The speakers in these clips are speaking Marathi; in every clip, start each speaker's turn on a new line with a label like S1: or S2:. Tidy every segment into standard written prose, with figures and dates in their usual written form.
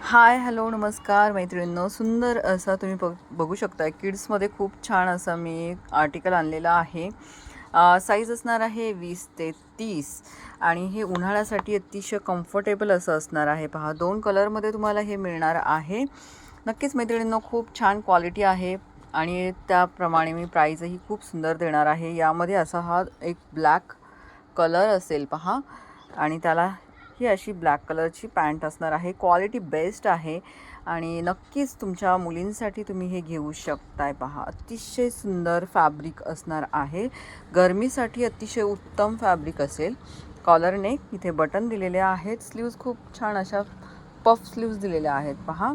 S1: हाय, हॅलो, नमस्कार मैत्रिणींनो. सुंदर असा तुम्ही बघू शकता किड्समध्ये खूप छान असा मी एक आर्टिकल आणलेला आहे. साईज असणार आहे 20 ते 30 आणि हे उन्हाळ्यासाठी अतिशय कम्फर्टेबल असं असणार आहे. पहा, 2 कलरमध्ये तुम्हाला हे मिळणार आहे. नक्कीच मैत्रिणींनो, खूप छान क्वालिटी आहे आणि त्याप्रमाणे मी प्राईजही खूप सुंदर देणार आहे. यामध्ये असा हा एक ब्लॅक कलर असेल पहा, आणि त्याला ही अशी ब्लॅक कलरची पॅन्ट असणार आहे. क्वालिटी बेस्ट आहे आणि नक्कीच तुमच्या मुलींसाठी तुम्ही हे घेऊ शकताय. पहा, अतिशय सुंदर फॅब्रिक असणार आहे. गरमीसाठी अतिशय उत्तम फॅब्रिक असेल. कॉलर नेक, इथे बटन दिलेले आहेत. स्लीव्ज खूप छान अशा पफ स्लीव्ज दिलेल्या आहेत पहा,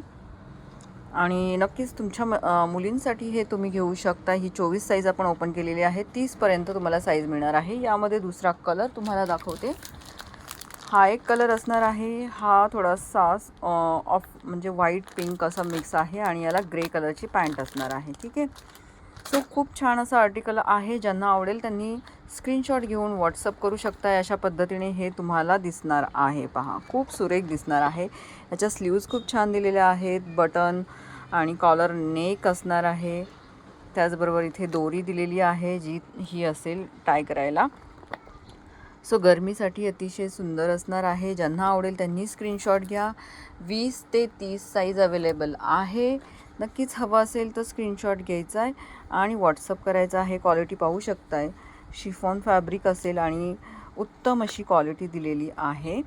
S1: आणि नक्कीच तुमच्या मुलींसाठी हे तुम्ही घेऊ शकता. ही 24 साईज आपण ओपन केलेली आहे. 30पर्यंत तुम्हाला साईज मिळणार आहे. यामध्ये दुसरा कलर तुम्हाला दाखवते. हा एक कलर असणार आहे. हा थोडासा ऑफ म्हणजे व्हाईट पिंक असा मिक्स आहे आणि याला ग्रे कलरची पॅन्ट असणार आहे. ठीक आहे. सो खूप छान असं आर्टिकल आहे. ज्यांना आवडेल त्यांनी स्क्रीनशॉट घेऊन व्हॉट्सअप करू शकता. अशा पद्धतीने हे तुम्हाला दिसणार आहे. पहा, खूप सुरेख दिसणार आहे. याच्या स्लीव्ज खूप छान दिलेल्या आहेत. बटन आणि कॉलर नेक असणार आहे. त्याचबरोबर इथे दोरी दिलेली आहे जी ही असेल टाय करायला. सो गरमीसाठी अतिशय सुंदर असणार आहे. ज्यांना आवडेल त्यांनी स्क्रीनशॉट घ्या. 20 ते 30 साईज अवेलेबल आहे. नक्कीच हवं असेल तर स्क्रीनशॉट घ्यायचा आहे आणि व्हॉट्सअप करायचा आहे. क्वालिटी पाहू शकताय. शिफॉन फॅब्रिक असेल आणि उत्तम अशी क्वालिटी दिलेली आहे.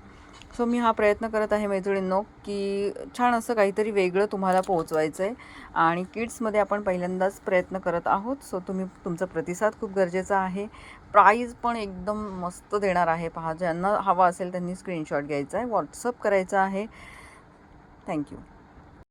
S1: सो मी हा प्रयत्न करत आहे मैत्रिणींनो की छान असं काहीतरी वेगळं तुम्हाला पोहोचवायचं आहे आणि किड्समध्ये आपण पहिल्यांदाच प्रयत्न करत आहोत. सो तुमचा प्रतिसाद खूप गरजेचा आहे. प्राईज पण एकदम मस्त देणार आहे. पहा, ज्यांना हवा असेल त्यांनी स्क्रीनशॉट घ्यायचा आहे, व्हॉट्सअप करायचा आहे. थँक्यू.